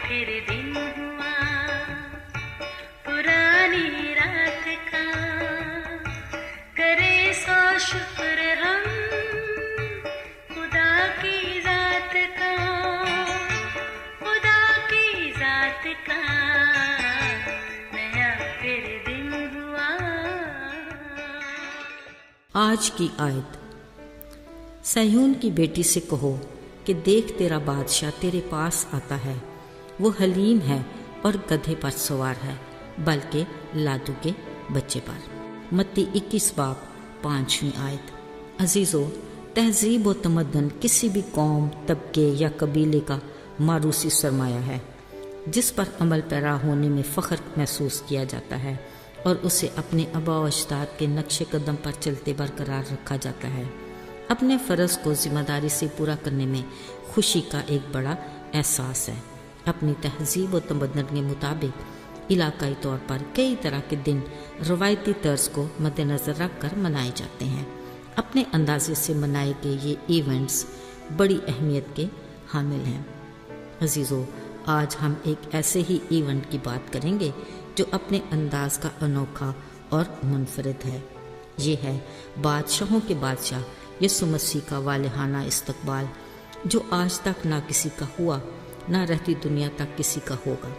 फिर दिन हुआ पुरानी रात का, करे सो शुक्र हम खुदा की जात का, खुदा की जात का, नया फिर दिन हुआ। आज की आयत। सैयून की बेटी से कहो कि देख तेरा बादशाह तेरे पास आता है, वो हलीम है और गधे पर सवार है, बल्कि लादू के बच्चे पर। मत्ती 21 बाब 5वीं आयत। अजीज़ों, तहजीब व तमद्दन किसी भी कौम, तबके या कबीले का मारूसी सरमाया है जिस पर अमल पैरा होने में फ़ख्र महसूस किया जाता है और उसे अपने आबा व अजदाद के नक्शे कदम पर चलते बरकरार रखा जाता है। अपने फ़र्ज़ को ज़िम्मेदारी से पूरा करने में खुशी का एक बड़ा एहसास है। अपनी तहजीब व तमद्दुन के मुताबिक इलाकाई तौर पर कई तरह के दिन रवायती तर्ज को मद्देनज़र रख कर मनाए जाते हैं। अपने अंदाजे से मनाए गए ये इवेंट्स बड़ी अहमियत के हामिल हैं। अजीज़ों, आज हम एक ऐसे ही इवेंट की बात करेंगे जो अपने अंदाज का अनोखा और मुनफरिद है। ये है बादशाहों के बादशाह यीशु मसीह का वालिहाना इस्तकबाल, जो आज तक ना किसी का हुआ, ना रहती दुनिया तक किसी का होगा।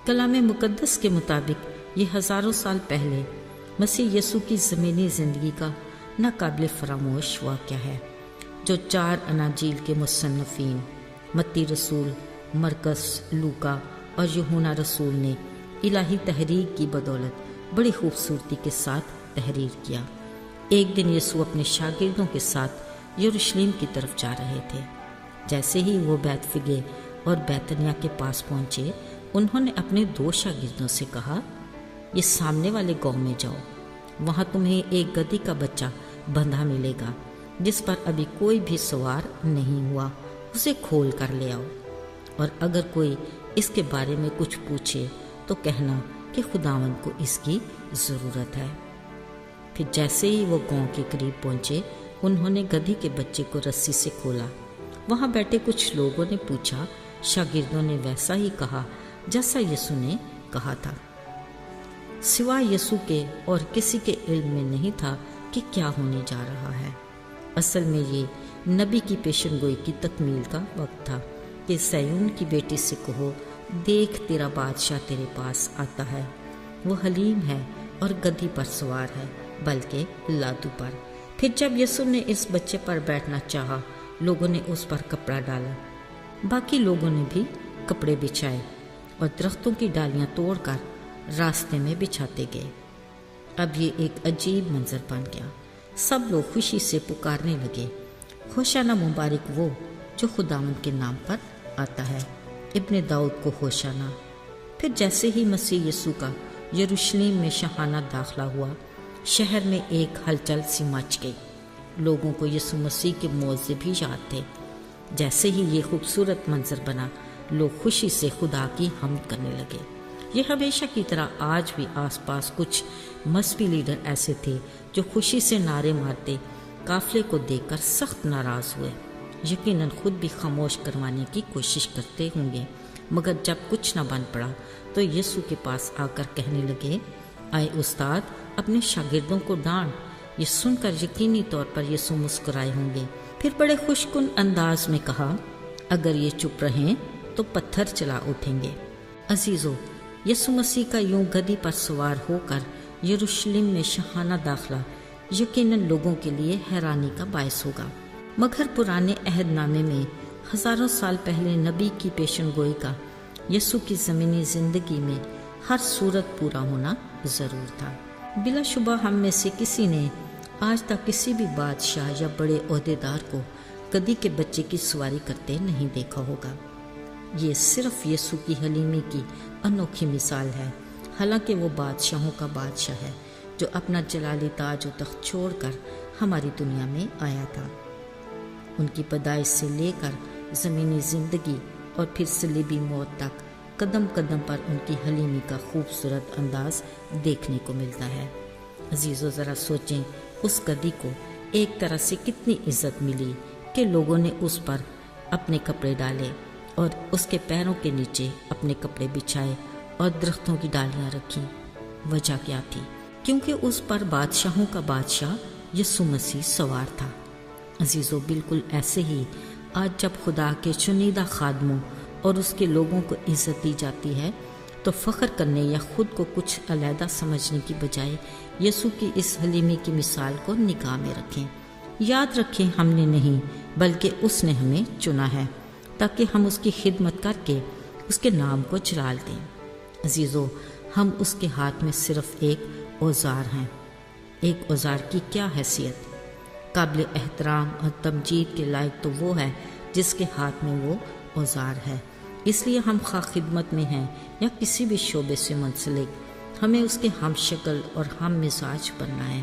कलाम मुकद्दस के मुताबिक ये हज़ारों साल पहले मसीह यीशु की ज़मीनी ज़िंदगी का नाकाबिल फरामोश वाक़या है, जो 4 अनाजील के मुसन्नफ़ीन मत्ती रसूल, मरकस, लूका और यूहन्ना रसूल ने इलाही तहरीर की बदौलत बड़ी खूबसूरती के साथ तहरीर किया। एक दिन यीशु अपने शागिर्दों के साथ यरूशलेम की तरफ जा रहे थे। जैसे ही वो बैतफगे और बैतनिया के पास पहुंचे, उन्होंने अपने 2 शागिर्दों से कहा, ये सामने वाले गांव में जाओ, वहां तुम्हें एक गधी का बच्चा बंधा मिलेगा जिस पर अभी कोई भी सवार नहीं हुआ, उसे खोल कर ले आओ। और अगर कोई इसके बारे में कुछ पूछे तो कहना कि खुदावंद को इसकी ज़रूरत है। फिर जैसे ही वो गांव के करीब पहुंचे, उन्होंने गधी के बच्चे को रस्सी से खोला। वहां बैठे कुछ लोगों ने पूछा, शागिर्दों ने वैसा ही कहा जैसा यीशु ने कहा था। सिवाय यीशु के और किसी के इल्म में नहीं था कि क्या होने जा रहा है। असल में ये नबी की पेशनगोई की तकमील का वक्त था कि सैयून की बेटी से कहो, देख तेरा बादशाह तेरे पास आता है, वो हलीम है और गधी पर सवार है, बल्कि लादू पर। फिर जब यीशु ने इस बच्चे पर बैठना चाहा, लोगों ने उस पर कपड़ा डाला। बाकी लोगों ने भी कपड़े बिछाए और दरख्तों की डालियां तोड़कर रास्ते में बिछाते गए। अब ये एक अजीब मंजर बन गया। सब लोग खुशी से पुकारने लगे, होशाना मुबारक वो जो खुदावंद के नाम पर आता है, इब्ने दाऊद को होशाना। फिर जैसे ही मसीह यीशु का यरूशलेम में शाहाना दाखिला हुआ, शहर में एक हलचल सी मच गई। लोगों को यीशु मसीह के मौज़े भी याद थे। जैसे ही ये खूबसूरत मंजर बना, लोग खुशी से खुदा की हम्द करने लगे। ये हमेशा की तरह आज भी आसपास कुछ मजहबी लीडर ऐसे थे जो खुशी से नारे मारते काफिले को देखकर सख्त नाराज़ हुए। यकीनन खुद भी खामोश करवाने की कोशिश करते होंगे, मगर जब कुछ न बन पड़ा तो यीशु के पास आकर कहने लगे, आए उस्ताद, अपने शागिर्दों को डांट। ये सुनकर यकीनी तौर पर यीशु मुस्कुराए होंगे। फिर बड़े खुशकुन अंदाज में कहा, अगर ये चुप रहें तो पत्थर चला उठेंगे। अजीज़ों, यीशु मसीह का यूं गधी पर सवार होकर यरूशलेम में शाहाना दाखिला यकीनन लोगों के लिए हैरानी का बायस होगा, मगर पुराने अहदनामे में हज़ारों साल पहले नबी की पेशनगोई का यीशु की ज़मीनी ज़िंदगी में हर सूरत पूरा होना ज़रूर था। बिलाशुबा हम में से किसी ने आज तक किसी भी बादशाह या बड़े ओहदेदार को गधी के बच्चे की सवारी करते नहीं देखा होगा। ये सिर्फ यीशु की हलीमी की अनोखी मिसाल है। हालांकि वो बादशाहों का बादशाह है जो अपना जलाली ताज और तख्त छोड़कर हमारी दुनिया में आया था। उनकी पैदाइश से लेकर ज़मीनी ज़िंदगी और फिर सलीबी मौत तक कदम कदम पर उनकी हलीमी का खूबसूरत अंदाज देखने को मिलता है। अजीज़ों, ज़रा सोचें, उस गधी को एक तरह से कितनी इज्जत मिली कि लोगों ने उस पर अपने कपड़े डाले اور اس کے پیروں کے نیچے اپنے کپڑے بچھائے اور درختوں کی ڈالیاں رکھیں۔ وجہ کیا تھی؟ کیونکہ اس پر بادشاہوں کا بادشاہ یسوع مسیح سوار تھا۔ عزیزو، بالکل ایسے ہی آج جب خدا کے چنیدہ خادموں اور اس کے لوگوں کو عزت دی جاتی ہے تو فخر کرنے یا خود کو کچھ علیحدہ سمجھنے کی بجائے یسوع کی اس حلیمی کی مثال کو نگاہ میں رکھیں۔ یاد رکھیں، ہم نے نہیں بلکہ اس نے ہمیں چنا ہے تاکہ ہم اس کی خدمت کر کے اس کے نام کو جلال دیں۔ عزیزو، ہم اس کے ہاتھ میں صرف ایک اوزار ہیں۔ ایک اوزار کی کیا حیثیت؟ قابل احترام اور تمجید کے لائق تو وہ ہے جس کے ہاتھ میں وہ اوزار ہے۔ اس لیے ہم خواہ خدمت میں ہیں یا کسی بھی شعبے سے منسلک، ہمیں اس کے ہم شکل اور ہم مزاج بننا ہے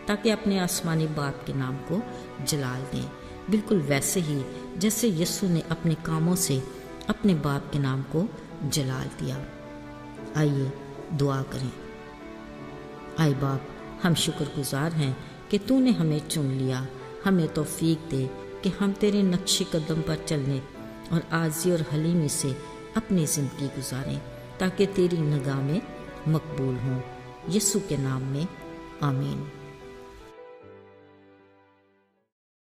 تاکہ اپنے آسمانی باپ کے نام کو جلال دیں، بالکل ویسے ہی جیسے یسوع نے اپنے کاموں سے اپنے باپ کے نام کو جلال دیا۔ آئیے دعا کریں۔ آئے باپ، ہم شکر گزار ہیں کہ تو نے ہمیں چن لیا۔ ہمیں توفیق دے کہ ہم تیرے نقش قدم پر چلنے اور عاجزی اور حلیمی سے اپنی زندگی گزاریں تاکہ تیری نگاہ میں مقبول ہوں۔ یسوع کے نام میں آمین۔